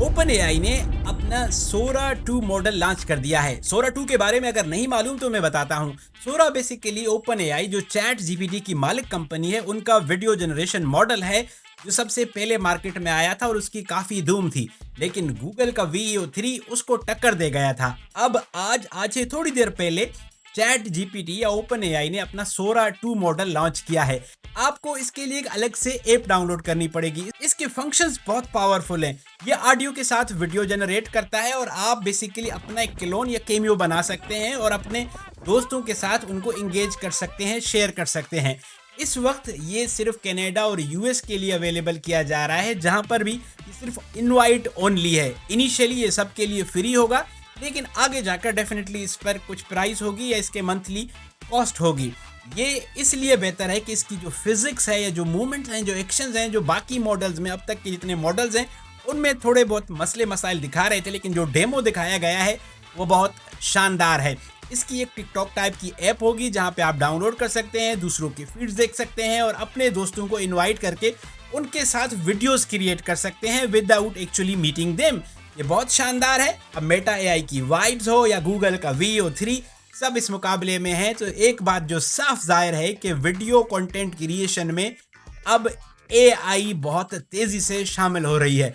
Open AI ने अपना सोरा 2 model launch कर दिया है। सोरा 2 के बारे में अगर नहीं मालूम तो मैं बताता हूँ। सोरा बेसिकली ओपन एआई जो चैट जीपीटी की मालिक कंपनी है उनका वीडियो जनरेशन मॉडल है, जो सबसे पहले मार्केट में आया था और उसकी काफी धूम थी। लेकिन गूगल का वीईओ 3 उसको टक्कर दे गया था। अब आज से थोड़ी देर पहले चैट जीपीटी या ओपन एआई ने अपना सोरा 2 मॉडल लॉन्च किया है। आपको इसके लिए एक अलग से ऐप डाउनलोड करनी पड़ेगी। इसके फंक्शंस बहुत पावरफुल हैं। ये ऑडियो के साथ वीडियो जनरेट करता है और आप बेसिकली अपना एक क्लोन या केमियो बना सकते हैं और अपने दोस्तों के साथ उनको इंगेज कर सकते हैं, शेयर कर सकते हैं। इस वक्त ये सिर्फ कनाडा और यूएस के लिए अवेलेबल किया जा रहा है, जहां पर भी ये सिर्फ इनवाइट ओनली है। इनिशियली ये सबके लिए फ्री होगा, लेकिन आगे जाकर डेफिनेटली इस पर कुछ प्राइस होगी या इसके मंथली कॉस्ट होगी। ये इसलिए बेहतर है कि इसकी जो फिजिक्स है या जो मूवमेंट्स हैं, जो एक्शंस हैं, जो बाकी मॉडल्स में अब तक के जितने मॉडल्स हैं उनमें थोड़े बहुत मसले मसाइल दिखा रहे थे, लेकिन जो डेमो दिखाया गया है वो बहुत शानदार है। इसकी एक टिकटॉक टाइप की ऐप होगी जहां पे आप डाउनलोड कर सकते हैं, दूसरों की फीड्स देख सकते हैं और अपने दोस्तों को इनवाइट करके उनके साथ वीडियोस क्रिएट कर सकते हैं विदाउट एक्चुअली मीटिंग देम। ये बहुत शानदार है। अब मेटा एआई की वाइब्स हो या गूगल का वीओ 3, सब इस मुकाबले में है। तो एक बात जो साफ जाहिर है कि वीडियो कंटेंट क्रिएशन में अब एआई बहुत तेजी से शामिल हो रही है।